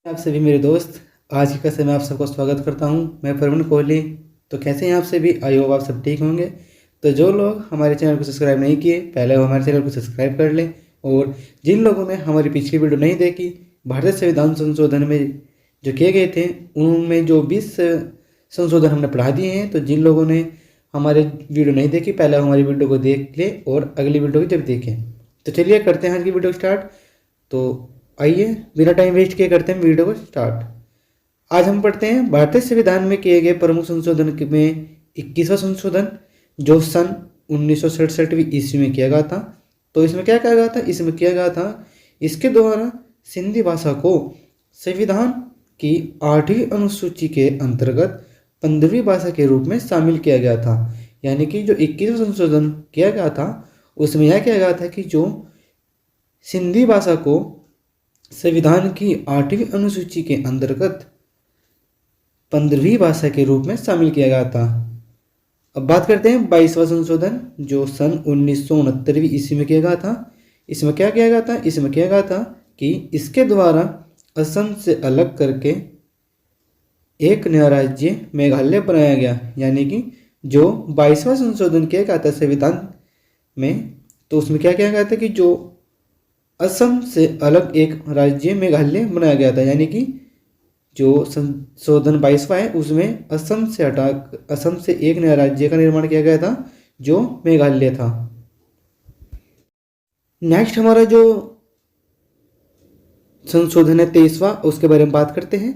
आप सभी मेरे दोस्त, आज की कक्षा में आप सबका स्वागत करता हूं। मैं प्रवीण कोहली। तो कैसे हैं आप सभी? आई होप आप सब ठीक होंगे। तो जो लोग हमारे चैनल को सब्सक्राइब नहीं किए, पहले वो हमारे चैनल को सब्सक्राइब कर लें। और जिन लोगों ने हमारी पिछली वीडियो नहीं देखी, भारतीय संविधान संशोधन में जो किए गए थे, उनमें जो 20 संशोधन हमने पढ़ा दिए हैं। तो जिन लोगों ने हमारे वीडियो नहीं देखी, पहले हमारी वीडियो को देख ले और अगली वीडियो को जब देखें। तो चलिए करते हैं आज की वीडियो स्टार्ट। तो आइए बिना टाइम वेस्ट किए करते हैं वीडियो को स्टार्ट। आज हम पढ़ते हैं भारतीय संविधान में किए गए प्रमुख संशोधन में 21वां संशोधन, जो सन 1967वीं ईस्वी में किया गया था। तो इसमें क्या किया गया था? इसमें किया गया था, इसके द्वारा सिंधी भाषा को संविधान की 8वीं अनुसूची के अंतर्गत 15वीं भाषा के रूप में शामिल किया गया था। यानी कि जो 21वां संशोधन किया गया था, उसमें यह किया गया था कि जो सिंधी भाषा को संविधान की 8वीं अनुसूची के अंतर्गत 15वीं भाषा के रूप में शामिल किया गया था। अब बात करते हैं 22वां संशोधन, जो सन 1969वीं ईस्वी में किया गया था। इसमें क्या किया गया था? इसमें किया गया था कि इसके द्वारा असम से अलग करके एक नया राज्य मेघालय बनाया गया। यानी कि जो 22वां संशोधन किया गया था संविधान में, तो उसमें क्या किया गया था कि जो असम से अलग एक राज्य मेघालय बनाया गया था। यानी कि जो संशोधन 22वां है, उसमें असम से एक नया राज्य का निर्माण किया गया था, जो मेघालय था। नेक्स्ट हमारा जो संशोधन है 23वां, उसके बारे में बात करते हैं।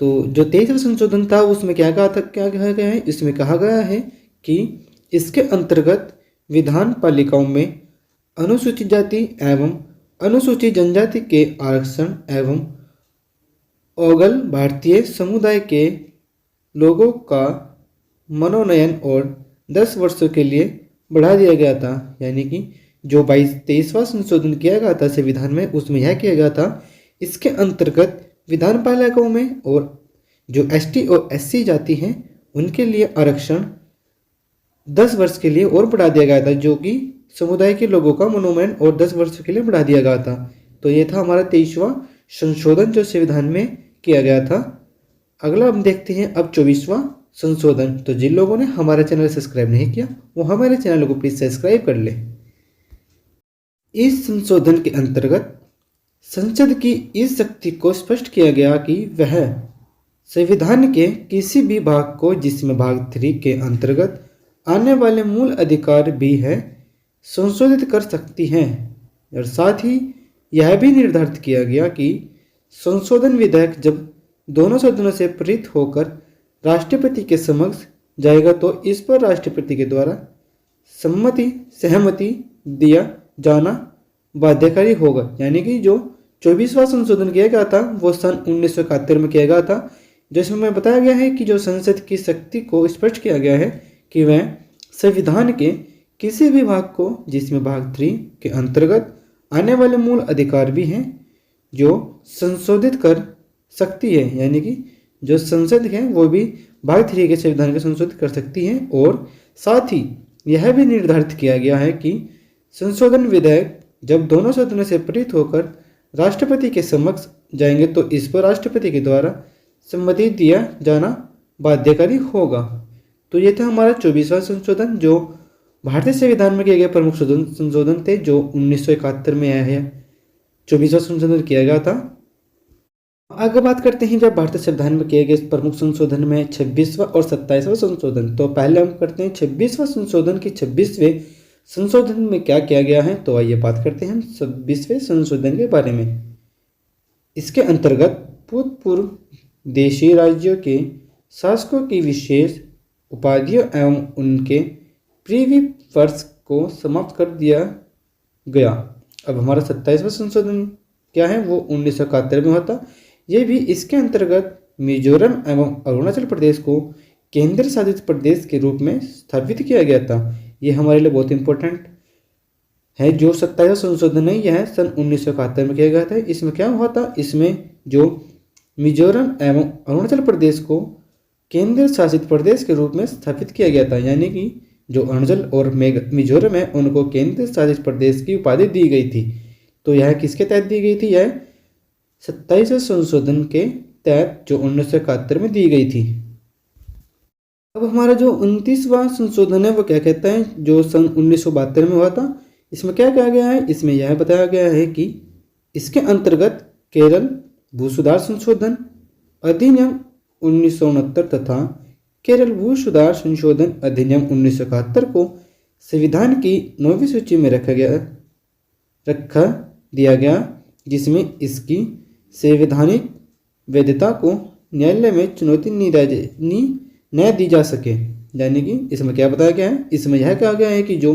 तो जो 23वां संशोधन था, उसमें क्या कहा गया है? इसमें कहा गया है कि इसके अंतर्गत विधान पालिकाओं में अनुसूचित जाति एवं अनुसूचित जनजाति के आरक्षण एवं ओगल भारतीय समुदाय के लोगों का मनोनयन और 10 वर्षों के लिए बढ़ा दिया गया था। यानी कि जो 23वां संशोधन किया गया था संविधान में, उसमें यह किया गया था, इसके अंतर्गत विधान पालिकाओं में और जो एसटी और एससी जाति हैं, उनके लिए आरक्षण 10 वर्ष के लिए और बढ़ा दिया गया था, जो कि समुदाय के लोगों का मनोनयन और 10 वर्षों के लिए बढ़ा दिया गया था। तो ये था हमारा 23वां संशोधन जो संविधान में किया गया था। अगला हम देखते हैं अब 24वां संशोधन। तो जिन लोगों ने हमारा चैनल सब्सक्राइब नहीं किया, वो हमारे चैनल को प्लीज सब्सक्राइब कर ले। इस संशोधन के अंतर्गत संसद की इस शक्ति को स्पष्ट किया गया कि वह संविधान के किसी भी भाग को, जिसमें भाग 3 के अंतर्गत आने वाले मूल अधिकार भी है, संशोधित कर सकती हैं। और साथ ही यह भी निर्धारित किया गया कि संशोधन विधेयक जब दोनों सदनों से पारित होकर राष्ट्रपति के समक्ष जाएगा, तो इस पर राष्ट्रपति के द्वारा सहमति दिया जाना बाध्यकारी होगा। यानी कि जो 24वां संशोधन किया गया था, वो सन 1971 में किया गया था, जिसमें बताया गया है कि जो संसद की शक्ति को स्पष्ट किया गया है कि वह संविधान के किसी भी भाग को, जिसमें भाग 3 के अंतर्गत आने वाले मूल अधिकार भी हैं, जो संशोधित कर सकती है। यानी कि जो संसद है वो भी भाग 3 के संविधान को संशोधित कर सकती है। और साथ ही यह भी निर्धारित किया गया है कि संशोधन विधेयक जब दोनों सदनों से पारित होकर राष्ट्रपति के समक्ष जाएंगे, तो इस पर राष्ट्रपति के द्वारा सम्मति दिया जाना बाध्यकारी होगा। तो ये था हमारा 24वां संशोधन, जो भारतीय संविधान में किए गए प्रमुख संशोधन थे, जो 1971 में आया है 24वां संशोधन किया गया था। आगे बात करते हैं जब भारतीय संविधान में किए गए प्रमुख संशोधन में 26वां और 27वां संशोधन। तो पहले हम करते हैं 26वां संशोधन के 26वें संशोधन में क्या किया गया है। तो आइए बात करते हैं हम 26वें संशोधन के बारे में। इसके अंतर्गत भूतपूर्व देशी राज्यों के शासकों की विशेष उपाधियों एवं उनके प्रीवी वर्ष को समाप्त कर दिया गया। अब हमारा 27वां संशोधन क्या है, वो 1971 में होता। ये भी इसके अंतर्गत मिजोरम एवं अरुणाचल प्रदेश को केंद्र शासित प्रदेश के रूप में स्थापित किया गया था। ये हमारे लिए बहुत इंपॉर्टेंट है। जो 27वां संशोधन है, यह सन 1971 में किया गया था। इसमें क्या हुआ था? इसमें जो मिजोरम एवं अरुणाचल प्रदेश को केंद्र शासित प्रदेश के रूप में स्थापित किया गया था। यानी कि जो अरुणाचल और मिजोरम है, उनको केंद्र शासित प्रदेश की उपाधि दी गई थी। तो यह किसके तहत दी गई थी? यह 27वें संशोधन के तहत जो 1971 में दी गई थी। अब हमारा जो 29वां संशोधन है वो क्या कहता है, जो सन 1972 में हुआ था। इसमें क्या कहा गया है, इसमें यह बताया गया है कि इसके अंतर्गत केरल भू सुधार संशोधन अधिनियम 1969 तथा केरल भू सुधार संशोधन अधिनियम 1971 को संविधान की 9वीं सूची में रखा दिया गया, जिसमें इसकी संवैधानिक वैधता को न्यायालय में चुनौती न दी जा सके। यानी कि इसमें क्या बताया गया है, इसमें यह कहा गया है कि जो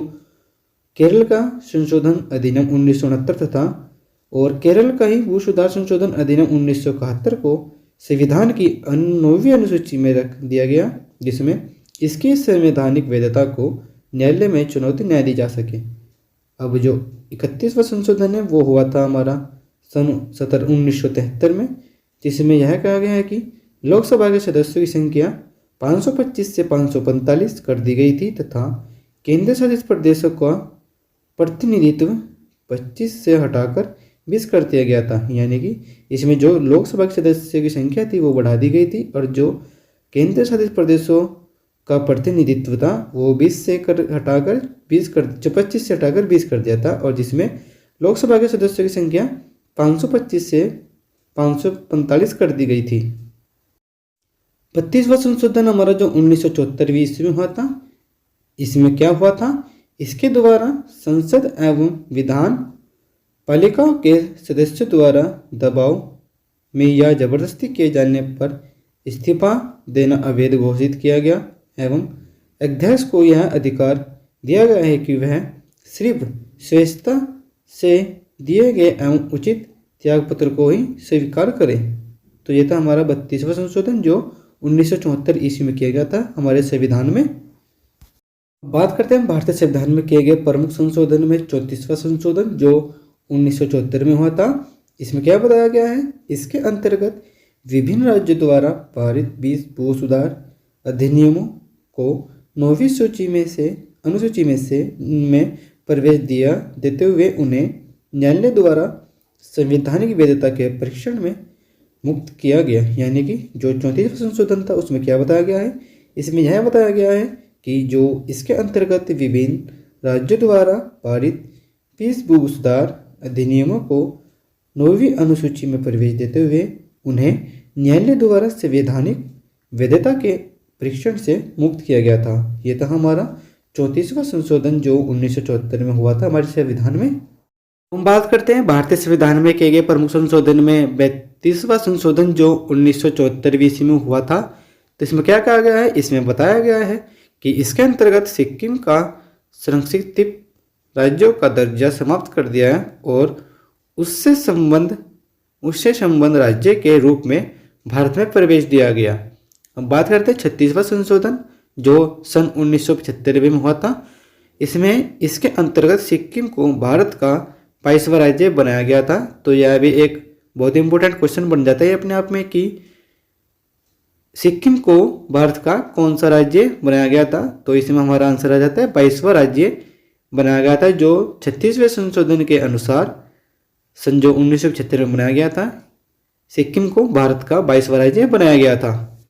केरल का संशोधन अधिनियम 1969 तथा और केरल का ही भू सुधार संशोधन अधिनियम 1971 को संविधान की 9वीं अनुसूची में रख दिया गया, जिसमें इसकी संवैधानिक वैधता को न्यायालय में चुनौती न दी जा सके। अब जो 31वां संशोधन है वो हुआ था हमारा सन 1973 में, जिसमें यह कहा गया है कि लोकसभा के सदस्यों की संख्या 525 से 545 कर दी गई थी तथा केंद्र शासित प्रदेशों का प्रतिनिधित्व 25 से हटाकर 20 कर दिया गया था। यानी कि इसमें जो लोकसभा के सदस्यों की संख्या थी वो बढ़ा दी गई थी और जो केंद्र शासित प्रदेशों का प्रतिनिधित्व था वो 25 से हटाकर 20 कर दिया था, और जिसमें लोकसभा के सदस्यों की संख्या 525 से 545 कर दी गई थी। 32वां संशोधन हमारा जो 1974 ईस्वी में हुआ था, इसमें क्या हुआ था, इसके द्वारा संसद एवं विधान पालिकाओं के सदस्यों द्वारा दबाव में या जबरदस्ती किए जाने पर इस्तीफा देना अवैध घोषित किया गया एवं अध्यक्ष को यह अधिकार दिया गया है कि वह सिर्फ स्वेच्छा से दिए गए एवं उचित त्यागपत्र को ही स्वीकार करे। तो ये था हमारा 32वां संशोधन जो 1974 ईस्वी में किया गया था हमारे संविधान में। बात करते हैं भारतीय संविधान में किए गए प्रमुख संशोधन में 34वां संशोधन जो 1974 में हुआ था। इसमें क्या बताया गया है, इसके अंतर्गत विभिन्न राज्यों द्वारा पारित 20 भू सुधार अधिनियमों को 9वीं अनुसूची में प्रवेश देते हुए उन्हें न्यायालय द्वारा संवैधानिक वैधता के परीक्षण में मुक्त किया गया। यानी कि जो 34वां संशोधन था उसमें क्या बताया गया है, इसमें यह बताया गया है कि जो इसके अंतर्गत विभिन्न राज्यों द्वारा पारित 20 भू सुधार अधिनियमों को 9वीं अनुसूची में प्रवेश देते हुए उन्हें न्यायालय द्वारा संवैधानिक वैधता के परीक्षण से मुक्त किया गया था। यह था हमारा 34वां संशोधन जो 1974 में हुआ था हमारे संविधान में। हम बात करते हैं भारतीय संविधान में किए गए प्रमुख संशोधन में 32वां संशोधन जो 1974 ईस्वी में हुआ था। तो इसमें क्या कहा गया है, इसमें बताया गया है कि इसके अंतर्गत सिक्किम का संरक्षित राज्यों का दर्जा समाप्त कर दिया है और उससे संबंध राज्य के रूप में भारत में प्रवेश दिया गया। अब बात करते हैं 36वां संशोधन जो सन 1975 में हुआ था। इसमें इसके अंतर्गत सिक्किम को भारत का 22वां राज्य बनाया गया था। तो यह भी एक बहुत इंपॉर्टेंट क्वेश्चन बन जाता है अपने आप में कि सिक्किम को भारत का कौन सा राज्य बनाया गया था। तो इसमें हमारा आंसर आ जाता है 22वां राज्य बनाया गया था, जो 36वें संशोधन के अनुसार सन जो 1975 में बनाया गया था सिक्किम को भारत का 22वां राज्य बनाया गया था।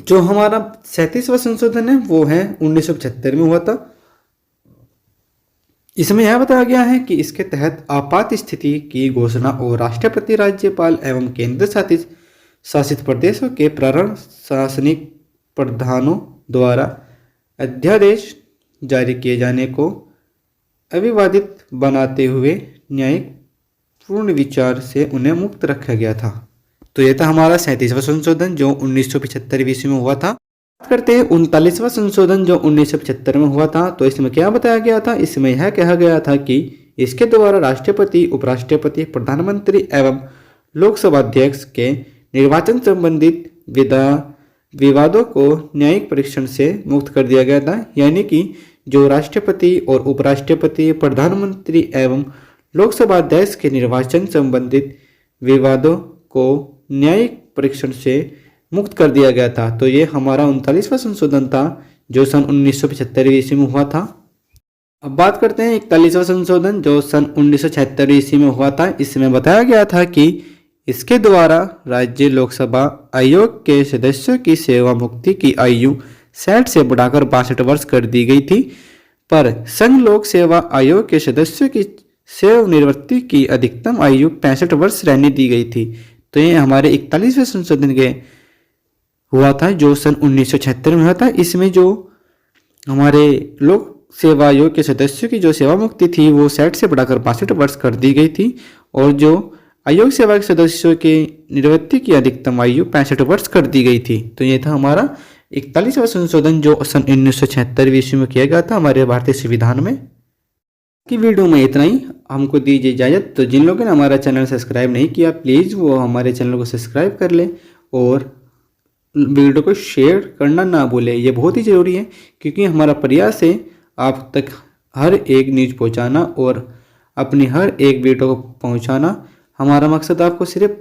जो हमारा 37वां संशोधन है वो है 1975 में हुआ था। इसमें यह बताया गया है कि इसके तहत आपात स्थिति की घोषणा और राष्ट्रपति, राज्यपाल एवं केंद्र शासित प्रदेशों के प्रशासनिक प्रधानों द्वारा अध्यादेश जारी किए जाने को अविवादित बनाते हुए न्यायिक पूर्ण विचार से उन्हें मुक्त रखा गया था। तो यह था हमारा 37वां संशोधन जो 1975 ईस्वी में हुआ था। बात करते हैं 39वां संशोधन जो 1975 में हुआ था। तो इसमें क्या बताया गया था, इसमें यह कहा गया था कि इसके द्वारा राष्ट्रपति, उपराष्ट्रपति, प्रधानमंत्री एवं लोकसभा अध्यक्ष के निर्वाचन संबंधित विवादों को न्यायिक परीक्षण से मुक्त कर दिया गया था। यानी कि जो राष्ट्रपति और उपराष्ट्रपति, प्रधानमंत्री एवं लोकसभा अध्यक्ष के निर्वाचन संबंधित विवादों को न्यायिक परीक्षण से मुक्त कर दिया गया था। तो ये हमारा 39वां संशोधन था जो सन 1975 ईस्वी में हुआ था। अब बात करते हैं 41वां संशोधन जो सन 1976 ईस्वी में हुआ था। इसमें बताया गया था कि इसके द्वारा राज्य लोकसभा आयोग के सदस्यों की सेवा मुक्ति की आयु 60 से बढ़ाकर 62 वर्ष कर दी गई थी, पर संघ लोक सेवा आयोग के सदस्यों की सेवानिवृत्ति की अधिकतम आयु 65 वर्ष रहने दी गई थी। तो ये हमारे 41वें संशोधन के हुआ था जो सन 1976 में हुआ था। इसमें जो हमारे लोक सेवा आयोग के सदस्यों की जो सेवा मुक्ति थी वो 60 से बढ़ाकर 62 वर्ष कर दी गई थी, और जो आयोग सेवा के सदस्यों के निवृत्ति की अधिकतम आयु 65 वर्ष कर दी गई थी। तो ये था हमारा 41वां संशोधन जो सन 1976 ईस्वी में किया गया था हमारे भारतीय संविधान में। की वीडियो में इतना ही, हमको दीजिए इजाज़त। तो जिन लोगों ने हमारा चैनल सब्सक्राइब नहीं किया प्लीज़ वो हमारे चैनल को सब्सक्राइब कर लें और वीडियो को शेयर करना ना भूलें, ये बहुत ही ज़रूरी है क्योंकि हमारा प्रयास है आप तक हर एक न्यूज़ पहुंचाना और अपनी हर एक वीडियो को पहुंचाना। हमारा मकसद आपको सिर्फ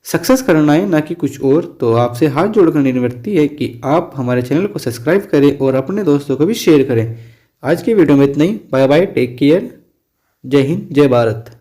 सक्सेस करना है ना कि कुछ और। तो आपसे हाथ जोड़कर निवेदन है कि आप हमारे चैनल को सब्सक्राइब करें और अपने दोस्तों को भी शेयर करें। आज की वीडियो में इतना ही। बाय बाय, टेक केयर, जय हिंद, जय भारत।